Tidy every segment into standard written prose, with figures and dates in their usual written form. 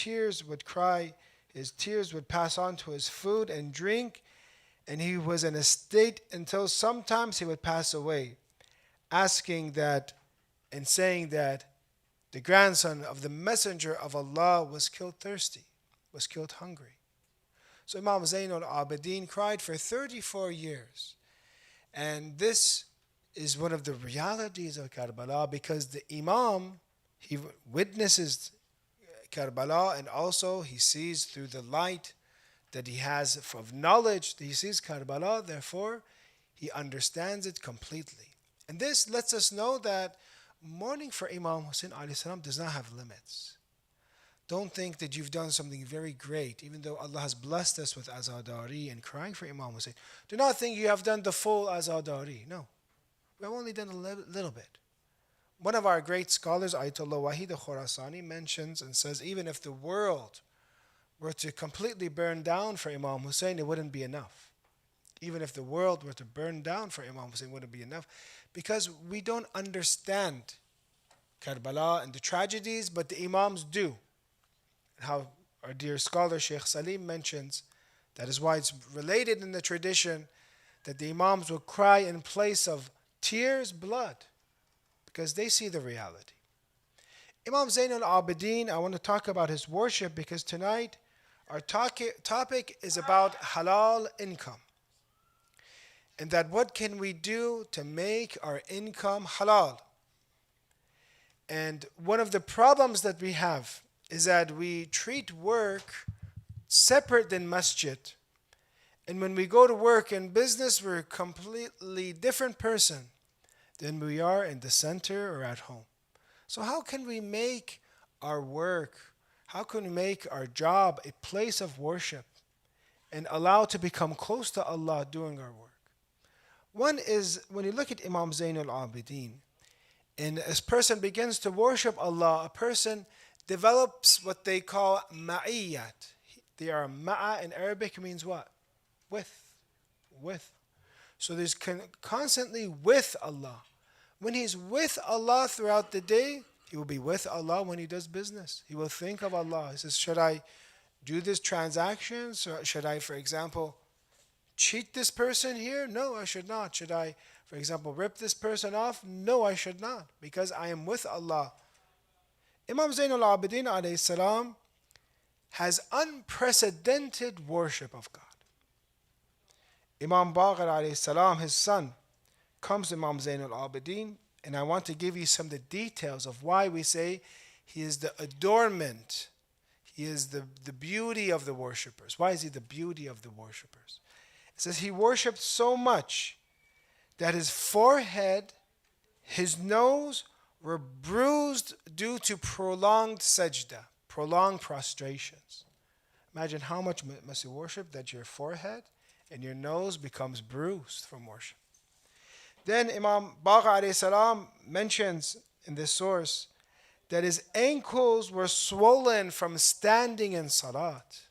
tears would cry, his tears would pass on to his food and drink, and he was in a state until sometimes he would pass away, asking that and saying that the grandson of the Messenger of Allah was killed thirsty, was killed hungry. So Imam Zain al-Abidin cried for 34 years. And this is one of the realities of Karbala, because the Imam, he witnesses Karbala, and also he sees through the light that he has of knowledge, he sees Karbala, therefore he understands it completely. And this lets us know that mourning for Imam Hussein alayhi salam does not have limits. Don't think that you've done something very great, even though Allah has blessed us with azadari and crying for Imam Hussein. Do not think you have done the full azadari. No, we have only done a little bit. One of our great scholars, Ayatollah Wahid al-Khurasani, mentions and says, even if the world were to completely burn down for Imam Hussein, it wouldn't be enough. Even if the world were to burn down for Imam Hussein, it wouldn't be enough. Because we don't understand Karbala and the tragedies, but the Imams do. And how our dear scholar Sheikh Salim mentions, that is why it's related in the tradition that the Imams will cry in place of tears, blood, because they see the reality. Imam Zain al-Abidin, I want to talk about his worship because tonight our topic is about halal income. And that what can we do to make our income halal? And one of the problems that we have is that we treat work separate than masjid. And when we go to work in business, we're a completely different person than we are in the center or at home. So how can we make our work, how can we make our job a place of worship and allow to become close to Allah doing our work? One is, when you look at Imam Zain al-Abidin, and as a person begins to worship Allah, a person develops what they call ma'iyyat. They are ma'a in Arabic means what? With. So there's constantly with Allah. When he's with Allah throughout the day, he will be with Allah when he does business. He will think of Allah. He says, should I do this transaction? So should I, for example, cheat this person here? No, I should not. Should I, for example, rip this person off? No, I should not, because I am with Allah. Imam Zain al-Abidin alayhi salam has unprecedented worship of God. Imam Baqir alayhi salam, his son, comes to Imam Zain al-Abidin, and I want to give you some of the details of why we say he is the adornment, he is the beauty of the worshippers. Why is he the beauty of the worshippers? It says he worshipped so much that his forehead, his nose were bruised due to prolonged sajda, prolonged prostrations. Imagine how much must you worship that your forehead and your nose becomes bruised from worship. Then Imam Baqir alayhi salam mentions in this source that his ankles were swollen from standing in salat.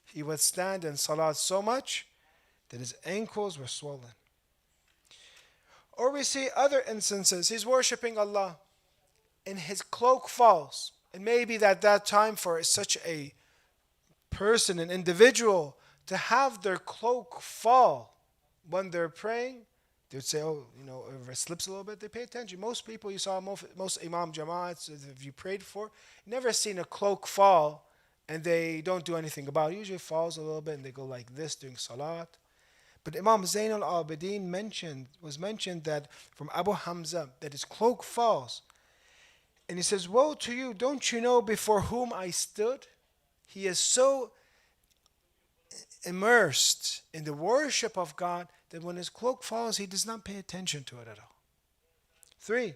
He would stand in salat so much that his ankles were swollen. Or we see other instances, he's worshipping Allah and his cloak falls. And maybe at that time for such a person, an individual, to have their cloak fall when they're praying, they would say, oh, if it slips a little bit, they pay attention. Most people you saw, most Imam Jama'ats, if you prayed for, you never seen a cloak fall and they don't do anything about it. It usually falls a little bit and they go like this during salat. But Imam Zain al-Abidin was mentioned that from Abu Hamza, that his cloak falls. And he says, woe to you, don't you know before whom I stood? He is so immersed in the worship of God that when his cloak falls, he does not pay attention to it at all. 3,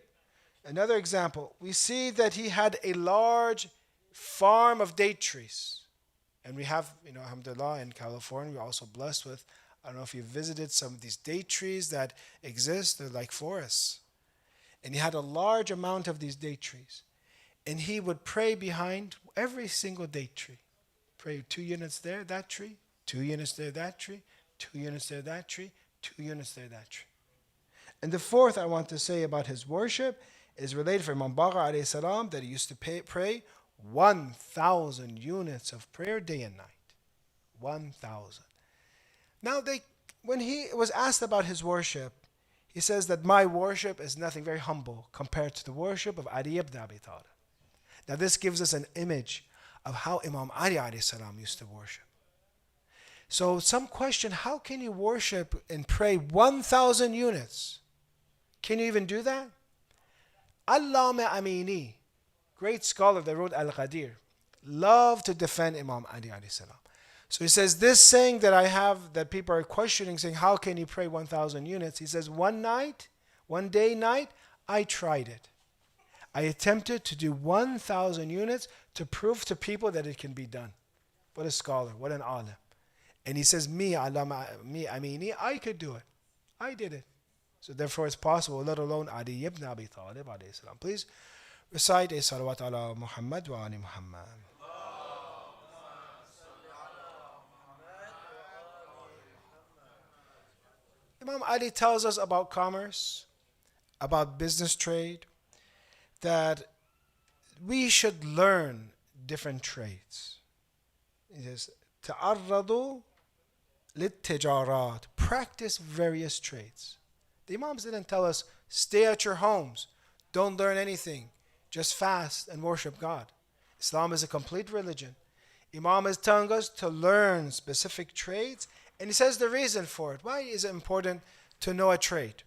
another example, we see that he had a large farm of date trees. And we have, alhamdulillah, in California, we're also blessed with, I don't know if you've visited some of these date trees that exist, they're like forests. And he had a large amount of these date trees. And he would pray behind every single date tree. Pray 2 units there, that tree, 2 units there, that tree, 2 units there, that tree, 2 units there, that tree. And the fourth I want to say about his worship is related from Imam Baqir alayhi salam, that he used to pray 1,000 units of prayer day and night. 1,000. Now when he was asked about his worship, he says that my worship is nothing, very humble compared to the worship of Ali ibn Abi Talib. Now this gives us an image of how Imam Ali alayhi salam used to worship. So some question, how can you worship and pray 1,000 units? Can you even do that? Allama Amini, great scholar that wrote Al-Qadir, loved to defend Imam Ali alayhi salam. So he says, this saying that I have, that people are questioning, saying, how can you pray 1,000 units? He says, one day, night, I tried it. I attempted to do 1,000 units to prove to people that it can be done. What a scholar, what an alim. And he says, me, Amini, I could do it. I did it. So therefore it's possible, let alone Ali ibn Abi Talib alayhi salam. Please recite a salawat ala Muhammad wa ali Muhammad. Imam Ali tells us about commerce, about business trade, that we should learn different trades. He says, ta'arradu lit-tijarat, practice various trades. The Imams didn't tell us, stay at your homes, don't learn anything, just fast and worship God. Islam is a complete religion. Imam is telling us to learn specific trades, and he says the reason for it. Why is it important to know a trade?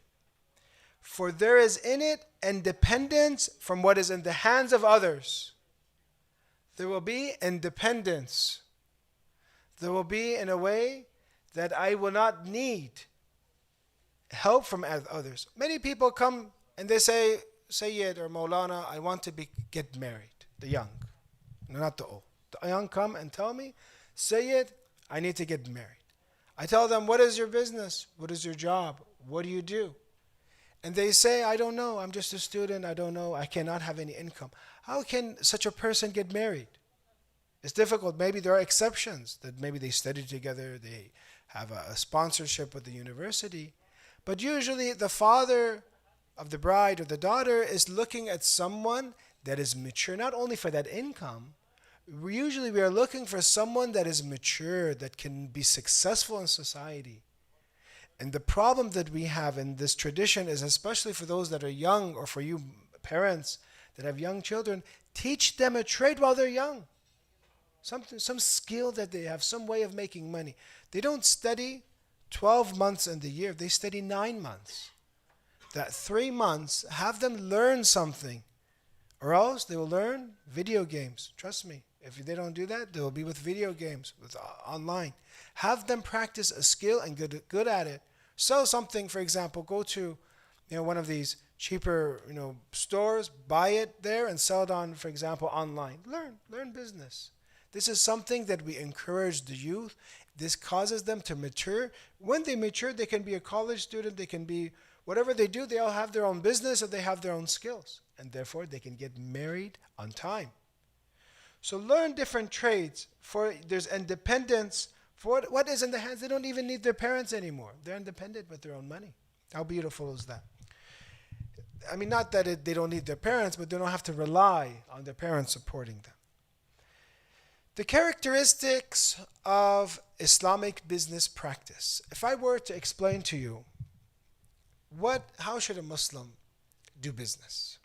For there is in it independence from what is in the hands of others. There will be independence. There will be in a way that I will not need help from others. Many people come and they say, Sayyid or Maulana, I want to get married. The young, not the old. The young come and tell me, Sayyid, I need to get married. I tell them, what is your business? What is your job? What do you do? And they say, I don't know. I'm just a student. I don't know. I cannot have any income. How can such a person get married? It's difficult. Maybe there are exceptions, that maybe they study together, they have a sponsorship with the university. But usually the father of the bride or the daughter is looking at someone that is mature, not only for that income. We are looking for someone that is mature, that can be successful in society. And the problem that we have in this tradition is, especially for those that are young, or for you parents that have young children, teach them a trade while they're young. Some skill that they have, some way of making money. They don't study 12 months in the year, they study 9 months. That 3 months, have them learn something, or else they will learn video games. Trust me. If they don't do that, they will be with video games, with online. Have them practice a skill and get good at it. Sell something, for example, go to one of these cheaper stores, buy it there and sell it on, for example, online. Learn business. This is something that we encourage the youth. This causes them to mature. When they mature, they can be a college student, they can be whatever they do, they all have their own business or they have their own skills. And therefore, they can get married on time. So learn different trades, for there's independence. For what is in the hands, they don't even need their parents anymore. They're independent with their own money. How beautiful is that? I mean, not that they don't need their parents, but they don't have to rely on their parents supporting them. The characteristics of Islamic business practice. If I were to explain to you, how should a Muslim do business?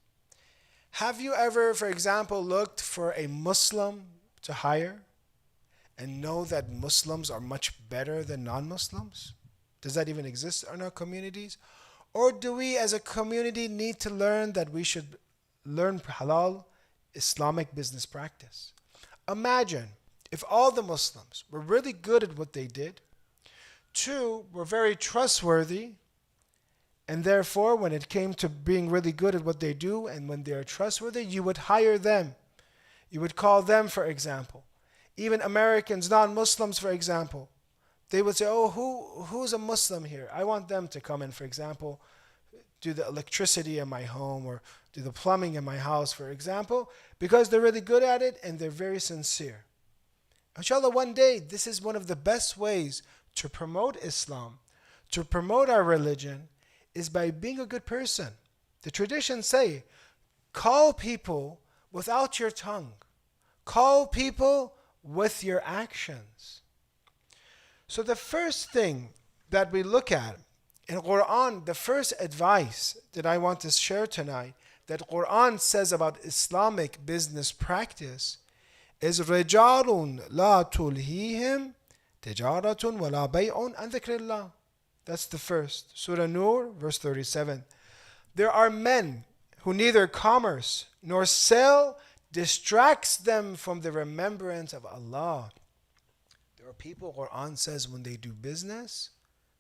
Have you ever, for example, looked for a Muslim to hire and know that Muslims are much better than non-Muslims? Does that even exist in our communities? Or do we as a community need to learn that we should learn halal Islamic business practice? Imagine if all the Muslims were really good at what they did, 2, were very trustworthy, and therefore, when it came to being really good at what they do, and when they are trustworthy, you would hire them. You would call them, for example. Even Americans, non-Muslims, for example, they would say, who's a Muslim here? I want them to come in, for example, do the electricity in my home or do the plumbing in my house, for example, because they're really good at it and they're very sincere. Inshallah, one day, this is one of the best ways to promote Islam, to promote our religion, is by being a good person. The traditions say, call people without your tongue. Call people with your actions. So the first thing that we look at in Quran, the first advice that I want to share tonight that Quran says about Islamic business practice is رِجَالٌ لَا تُلْهِيهِمْ تِجَارَةٌ وَلَا بَيْعٌ عَنْ ذِكْرِ اللَّهِ. That's the first. Surah Nur, verse 37. There are men who neither commerce nor sale distracts them from the remembrance of Allah. There are people, Quran says, when they do business,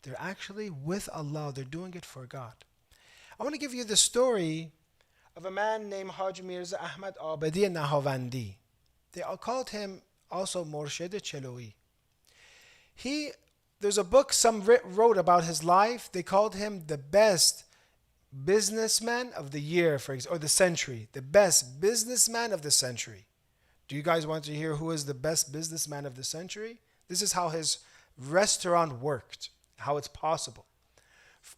they're actually with Allah. They're doing it for God. I want to give you the story of a man named Haj Mirza Ahmad Abadi Nahavandi. They called him also Murshid Cheloi. There's a book some wrote about his life. They called him the best businessman of the year, or the century. The best businessman of the century. Do you guys want to hear who is the best businessman of the century? This is how his restaurant worked, how it's possible.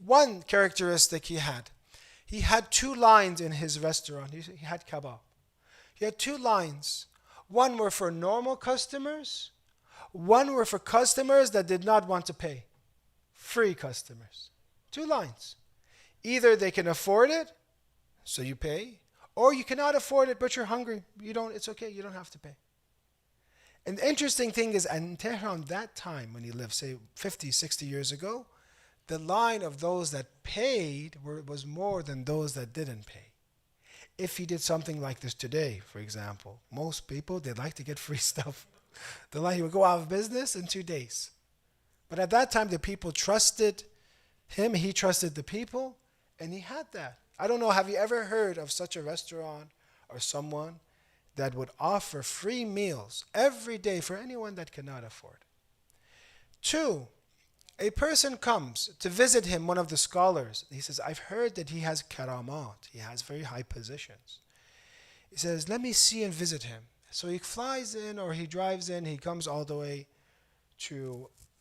One characteristic he had 2 lines in his restaurant. He had kebab. He had 2 lines. One were for normal customers. One were for customers that did not want to pay. Free customers. 2 lines. Either they can afford it, so you pay, or you cannot afford it, but you're hungry. It's okay, you don't have to pay. And the interesting thing is, in Tehran that time, when he lived, say 50, 60 years ago, the line of those that paid was more than those that didn't pay. If he did something like this today, for example, most people, they'd like to get free stuff. He would go out of business in 2 days. But at that time, the people trusted him, he trusted the people, and he had that. I don't know, have you ever heard of such a restaurant or someone that would offer free meals every day for anyone that cannot afford? 2, a person comes to visit him, one of the scholars. He says, I've heard that he has karamat. He has very high positions. He says, let me see and visit him. So he flies in or he drives in. He comes all the way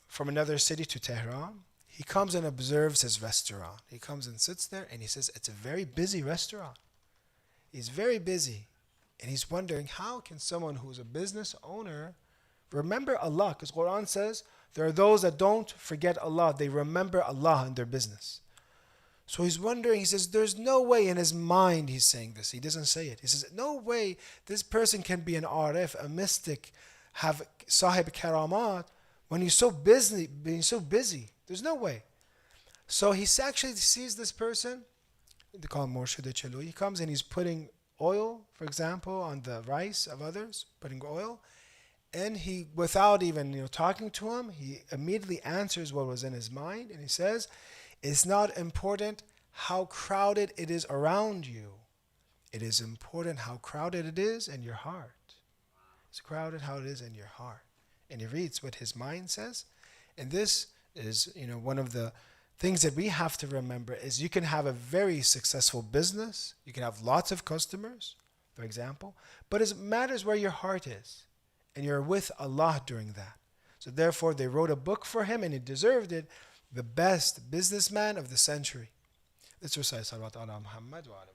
from another city to Tehran. He comes and observes his restaurant. He comes and sits there and he says, it's a very busy restaurant. He's very busy. And he's wondering, how can someone who's a business owner remember Allah? Because Quran says, there are those that don't forget Allah. They remember Allah in their business. So he's wondering, he says, there's no way in his mind he's saying this. He doesn't say it. He says, no way this person can be an arif, a mystic, have sahib karamat when he's so busy, being so busy. There's no way. So he actually sees this person, they call him Murshid Cheloi. He comes and he's putting oil, for example, on the rice of others, putting oil. And he, without even talking to him, he immediately answers what was in his mind. And he says, it's not important how crowded it is around you. It is important how crowded it is in your heart. It's crowded how it is in your heart. And he reads what his mind says. And this is, one of the things that we have to remember is you can have a very successful business. You can have lots of customers, for example. But it matters where your heart is. And you're with Allah during that. So therefore, they wrote a book for him and he deserved it. The best businessman of the century. Let's recite Salawat ala Muhammad wa ala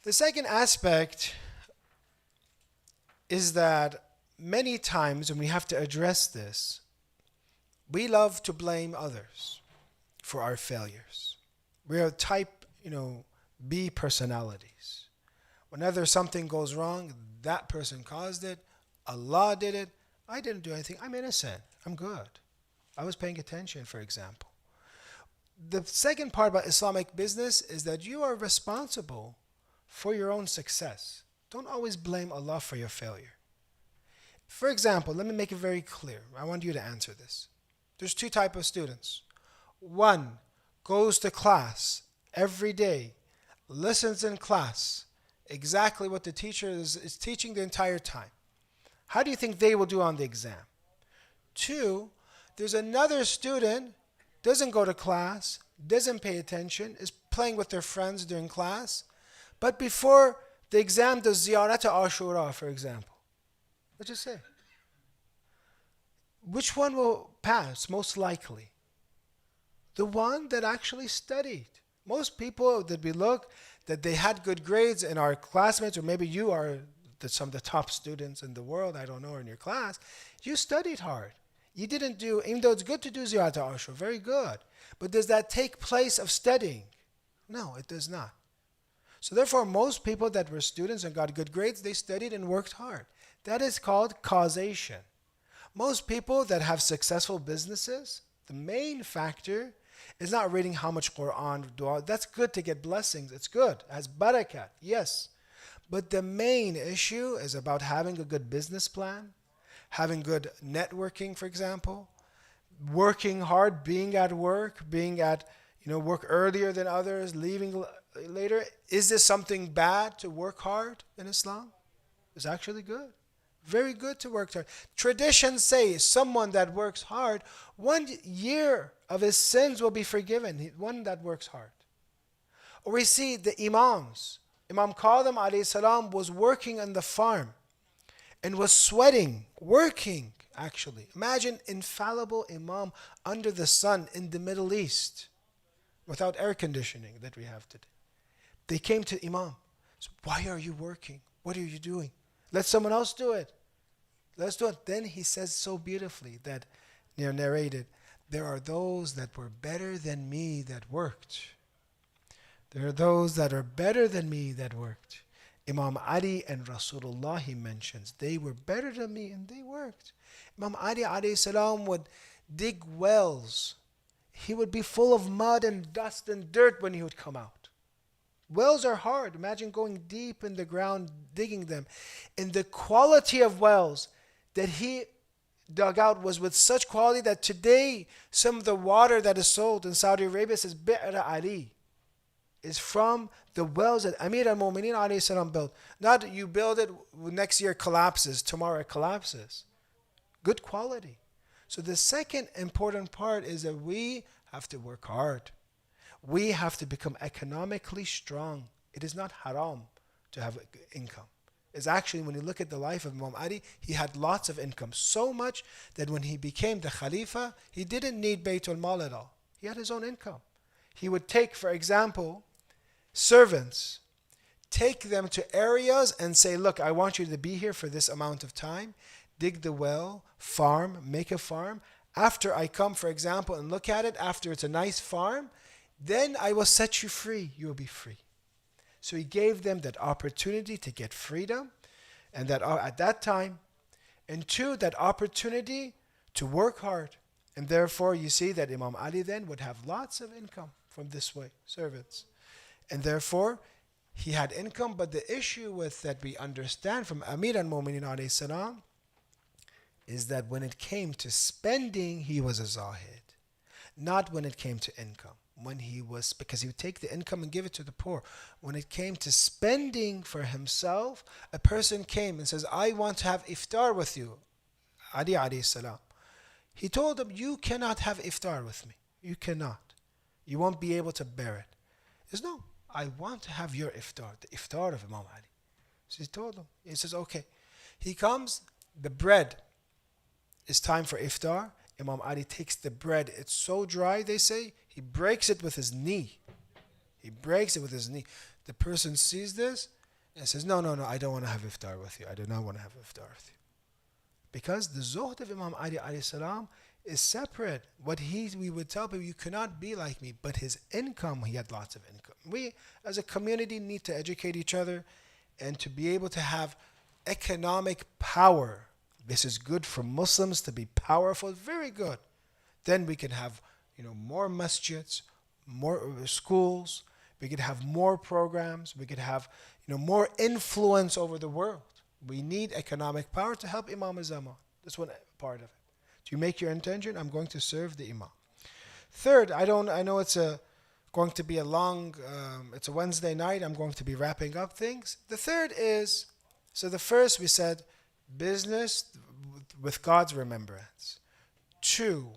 The second aspect is that many times when we have to address this, we love to blame others for our failures. We are type, B personalities. Whenever something goes wrong, that person caused it, Allah did it, I didn't do anything, I'm innocent, I'm good. I was paying attention, for example. The second part about Islamic business is that you are responsible for your own success. Don't always blame Allah for your failure. For example, let me make it very clear. I want you to answer this. There's 2 types of students. One goes to class every day, listens in class, exactly what the teacher is teaching the entire time. How do you think they will do on the exam? 2, there's another student, doesn't go to class, doesn't pay attention, is playing with their friends during class, but before the exam does ziyarat Ashura, for example. Let's just say. Which one will pass most likely? The one that actually studied. Most people that we look, that they had good grades in our classmates, or maybe you are some of the top students in the world, I don't know, in your class, you studied hard. You didn't do, even though it's good to do Ziyarat al-Ashur, very good. But does that take place of studying? No, it does not. So therefore, most people that were students and got good grades, they studied and worked hard. That is called causation. Most people that have successful businesses, the main factor is not reading how much Quran, dua. That's good to get blessings. It's good. It has barakat, yes. But the main issue is about having a good business plan, having good networking, for example, working hard, being at work, work earlier than others, leaving later. Is this something bad to work hard in Islam? It's actually good. Very good to work hard. Traditions say someone that works hard, 1 year of his sins will be forgiven. One that works hard. Or we see the Imams. Imam Qadim alayhi salam was working on the farm and was sweating, working actually. Imagine infallible Imam under the sun in the Middle East without air conditioning that we have today. They came to Imam. So, why are you working? What are you doing? Let someone else do it. Let's do it. Then he says so beautifully that narrated, there are those that were better than me that worked. There are those that are better than me that worked. Imam Ali and Rasulullah, he mentions, they were better than me and they worked. Imam Ali alayhi salam would dig wells. He would be full of mud and dust and dirt when he would come out. Wells are hard. Imagine going deep in the ground, digging them. And the quality of wells that he dug out was with such quality that today some of the water that is sold in Saudi Arabia says Bi'r Ali is from the wells that Amir al-Mu'mineen alayhi salam built. Not you build it, next year collapses, tomorrow it collapses. Good quality. So the second important part is that we have to work hard. We have to become economically strong. It is not haram to have income. It's actually, when you look at the life of Imam Ali, he had lots of income. So much that when he became the Khalifa, he didn't need Baytul Mal at all. He had his own income. He would take, for example, servants, take them to areas and say, look, I want you to be here for this amount of time. Dig the well, farm, make a farm. After I come, for example, and look at it, after it's a nice farm, then I will set you free. You will be free. So he gave them that opportunity to get freedom, and that at that time, and two, that opportunity to work hard. And therefore, you see that Imam Ali then would have lots of income from this way, servants. And therefore, he had income, but the issue with that we understand from Amir al-Mu'mineen alayhi salam is that when it came to spending, he was a zahid. Not when it came to income. Because he would take the income and give it to the poor. When it came to spending for himself, a person came and says, I want to have iftar with you. Ali alayhi salam. He told him, you cannot have iftar with me. You cannot. You won't be able to bear it. He says, no, I want to have your iftar, the iftar of Imam Ali. So he told him. He says, okay. He comes, the bread. It's time for iftar. Imam Ali takes the bread. It's so dry, they say, he breaks it with his knee. He breaks it with his knee. The person sees this and says, no, I don't want to have iftar with you. I do not want to have iftar with you. Because the zuhd of Imam Ali alayhi salam is separate. We would tell people, you cannot be like me. But his income, he had lots of income. We, as a community, need to educate each other and to be able to have economic power. This is good for Muslims to be powerful. Very good. Then we can have more masjids, more schools. We could have more programs. We could have more influence over the world. We need economic power to help Imam al-Zaman. That's one part of it. Do you make your intention? I'm going to serve the Imam. Third, I know it's going to be a long, it's a Wednesday night. I'm going to be wrapping up things. The third is, so the first we said, business with God's remembrance. 2,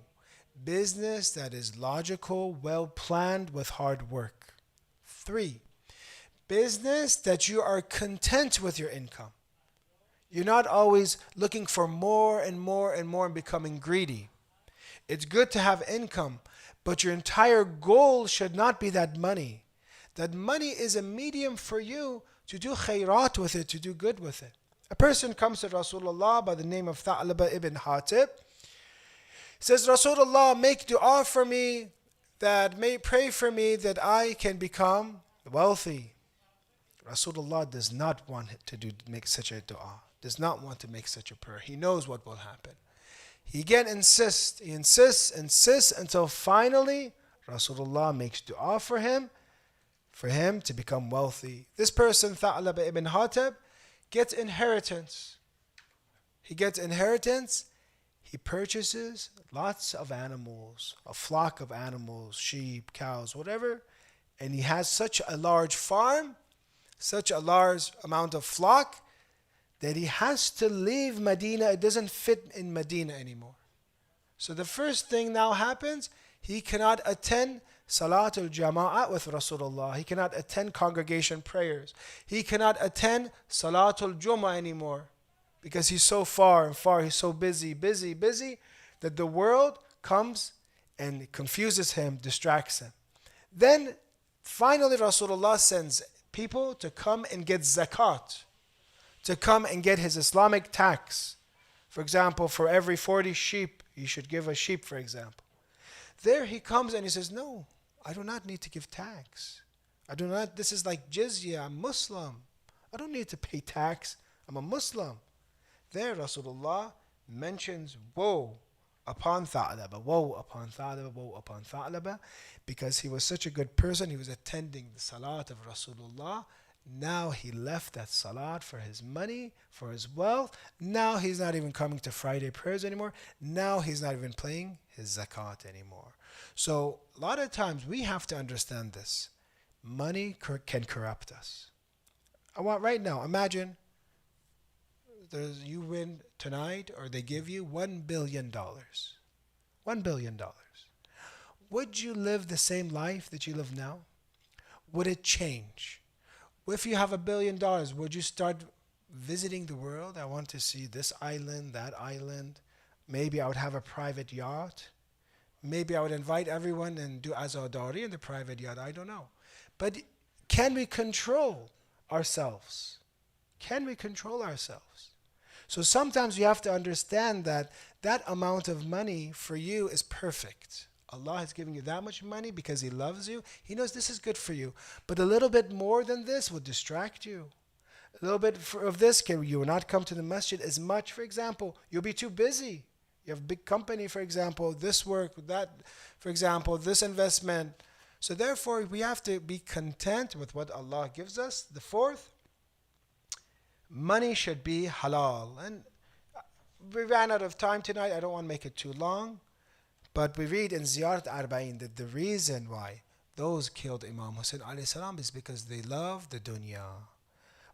business that is logical, well planned with hard work. 3, business that you are content with your income. You're not always looking for more and more and more and becoming greedy. It's good to have income, But your entire goal should not be that money. That money is a medium for you to do khairat with it, to do good with it. A person comes to Rasulullah by the name of Tha'laba ibn Hatib. Says, Rasulullah, make dua for me, pray for me that I can become wealthy. Rasulullah does not want to make such a dua, does not want to make such a prayer. He knows what will happen. He again insists until finally Rasulullah makes dua for him to become wealthy. This person, Tha'laba ibn Hatib, gets inheritance. He gets inheritance. He purchases lots of animals, a flock of animals, sheep, cows, whatever. And he has such a large farm, such a large amount of flock, that he has to leave Medina. It doesn't fit in Medina anymore. So the first thing now happens, he cannot attend Salatul Jama'at with Rasulullah. He cannot attend congregation prayers. He cannot attend Salatul Jummah anymore because he's so far, he's so busy that the world comes and confuses him, distracts him. Then finally Rasulullah sends people to come and get zakat, to come and get his Islamic tax. For example, for every 40 sheep, you should give a sheep, for example. There he comes and he says, no, I do not need to give tax. This is like jizya, I'm Muslim. I don't need to pay tax, I'm a Muslim. There Rasulullah mentions woe upon Tha'laba, woe upon Tha'laba, woe upon Tha'laba, because he was such a good person, he was attending the salat of Rasulullah. Now he left that salat for his money, for his wealth. Now he's not even coming to Friday prayers anymore. Now he's not even paying his zakat anymore. So a lot of times we have to understand this. Money can corrupt us. I want right now, imagine you win tonight or they give you $1 billion. $1 billion. Would you live the same life that you live now? Would it change? If you have $1 billion, would you start visiting the world? I want to see this island, that island. Maybe I would have a private yacht. Maybe I would invite everyone and do azadari in the private yacht. I don't know. But can we control ourselves? Can we control ourselves? So sometimes you have to understand that that amount of money for you is perfect. Allah has given you that much money because He loves you. He knows this is good for you. But a little bit more than this will distract you. A little bit of this, you will not come to the masjid as much. For example, you'll be too busy. You have a big company, for example, this work, that, for example, this investment. So therefore, we have to be content with what Allah gives us. The fourth, money should be halal. And we ran out of time tonight. I don't want to make it too long. But we read in Ziyarat Arba'in that the reason why those killed Imam Hussein alayhi salam is because they love the dunya.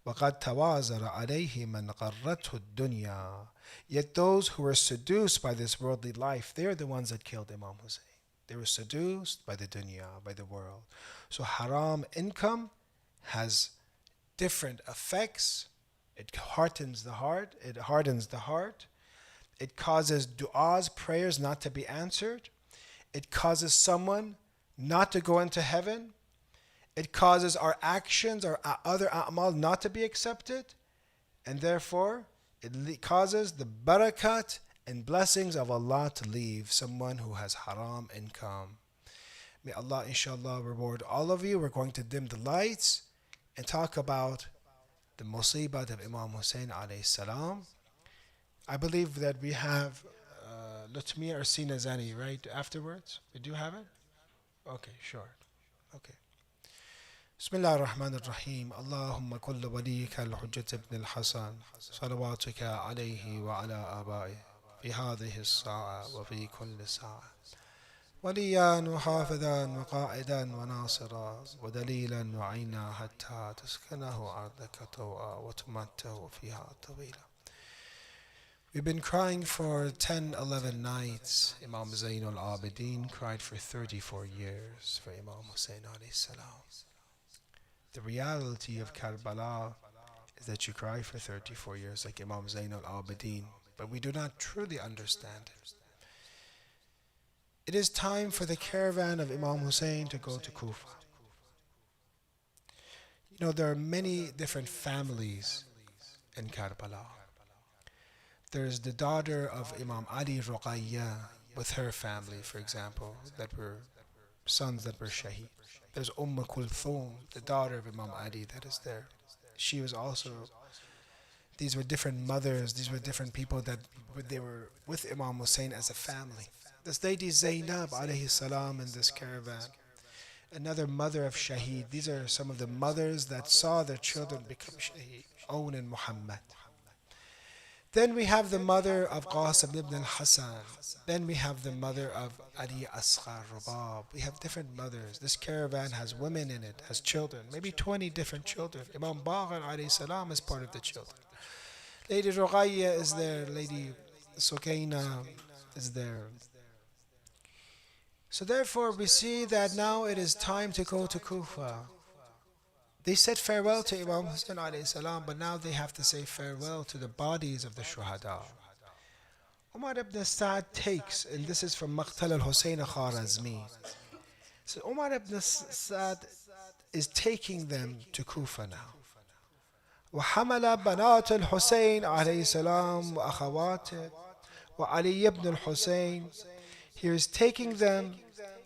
وَقَدْ تَوَازَرَ عَلَيْهِ مَنْ غَرَّتْهُ الدُّنْيَا. Yet those who were seduced by this worldly life, they're the ones that killed Imam Hussein. They were seduced by the dunya, by the world. So haram income has different effects. It hardens the heart. It causes du'as, prayers not to be answered. It causes someone not to go into heaven. It causes our actions, our other a'mal not to be accepted. And therefore, it causes the barakat and blessings of Allah to leave someone who has haram income. May Allah inshallah reward all of you. We're going to dim the lights and talk about the musibat of Imam Hussein alayhi salam. I believe that we have Lutmi or Sina Zani, right? Afterwards? We do have it? Okay, sure. Okay. بسم الله الرحمن الرحيم اللهم كل وليك الحجة ابن الحسن صلواتك عليه وعلى آبائه في هذه الساعة وفي كل ساعة وليا وحافظا وقائدا وناصرا ودليلا وعينا حتى تسكنه أرضك طوعا وتمته فيها طويلا. We've been crying for 10, 11 nights. Imam Zain al-Abidin cried for 34 years for Imam Hussein alayhi salam. The reality of Karbala is that you cry for 34 years like Imam Zain al-Abidin, but we do not truly understand it. it is time for the caravan of Imam Hussein to go to Kufa. You know, there are many different families in Karbala. There's the daughter of Imam Ali Ruqayya with her family, for example, that were sons that were shaheed. There's Kulthum, the daughter of Imam Ali, that is there. She was also, these were different mothers, these were different people that they were with Imam Hussein as a family. This lady Zainab alayhi salam in this caravan, another mother of shaheed. These are some of the mothers that saw their children become shaheed. Own in Muhammad. Then we have the mother of Qasim ibn al-Hassan. Then we have the mother of Ali Asghar Rabab. We have different mothers. This caravan has women in it, has children, maybe 20 different children. Imam Baqir alayhi salam is part of the children. Lady Ruqayya is there. Lady Sukaina is there. So therefore we see that now it is time to go to Kufa. They said farewell to Imam Hussein alayhi salam, but now they have to say farewell to the bodies of the shuhada. Umar ibn Sa'd takes, and this is from Maqtal al-Hussein Kharazmi. So Umar ibn Sa'd is taking them to Kufa now. وحمل بنات الحسين عليه السلام وأخواته وعلي ibn al-Hussein. He is taking them.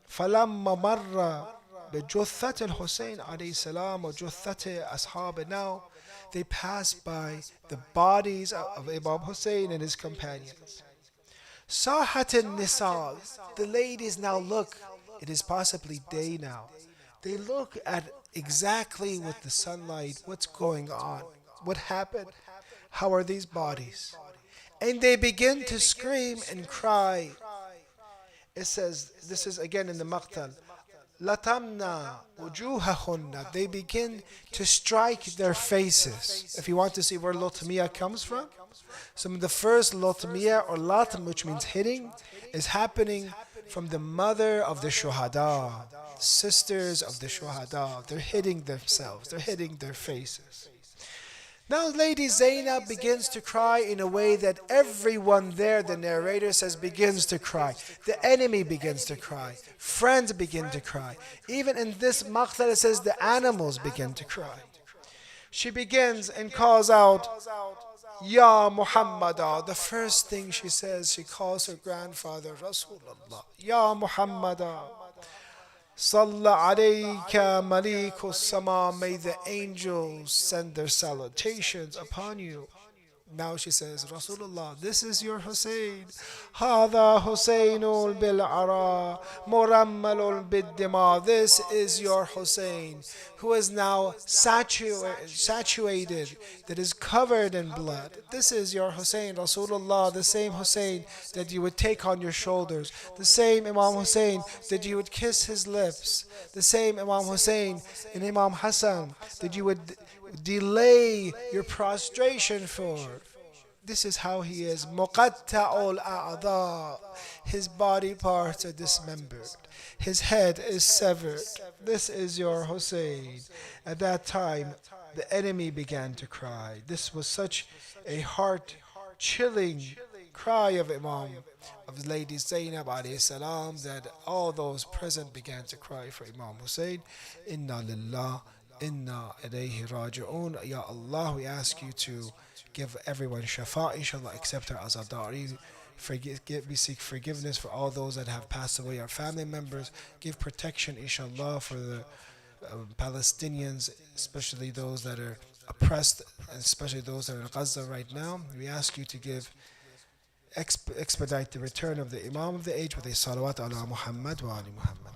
فلما مر بجثة الحسين عليه السلام وجثة أصحابه. Now they pass by the bodies of Imam Hussein and his companions. صاحت النساء. The ladies now look. It is possibly day now. They look at exactly with the sunlight, what's going on, what happened, how are these bodies, and they begin to scream and cry. It says, this is again in the Maqtal, Latamna wujuhahunna. They begin to strike their faces. If you want to see where lotmiya comes from, some of the first lotmiya or latam, which means hitting, is happening from the mother of the shuhada, sisters of the shuhada. They're hitting themselves, they're hitting their faces. Now Lady Zainab begins to cry in a way that everyone there, the narrator says, begins to cry. The enemy begins to cry. Friends begin to cry. Even in this maqtal it says the animals begin to cry. She begins and calls out, Ya Muhammada. The first thing she says, she calls her grandfather Rasulullah. Ya Muhammada. Salla alayka malikus sama. May the angels send their salutations upon you. Now she says, Rasulullah, this is your Hussein. Hada Husseinul bil ara murammalul bid-dima. This is your Hussein, who is now saturated, that is covered in blood. This is your Hussein, Rasulullah, the same Hussein that you would take on your shoulders, the same Imam Hussein that you would kiss his lips, the same Imam Hussein and Imam Hassan that you would delay your prostration for. This is how he is. Muqatta'ul a'adha. His body parts are dismembered. His head is severed. This is your Hussein. At that time, the enemy began to cry. This was such a heart-chilling cry of Imam, of Lady Zainab alayhi salam, that all those present began to cry for Imam Hussein. Inna lillah. Inna ilayhi raji'un. Ya Allah, we ask you to give everyone shafa, inshallah, except our azadari. We seek forgiveness for all those that have passed away, our family members. Give protection, inshallah, for the Palestinians, especially those that are oppressed, and especially those that are in Gaza right now. We ask you to give expedite the return of the Imam of the age with a salawat ala Muhammad wa ali Muhammad.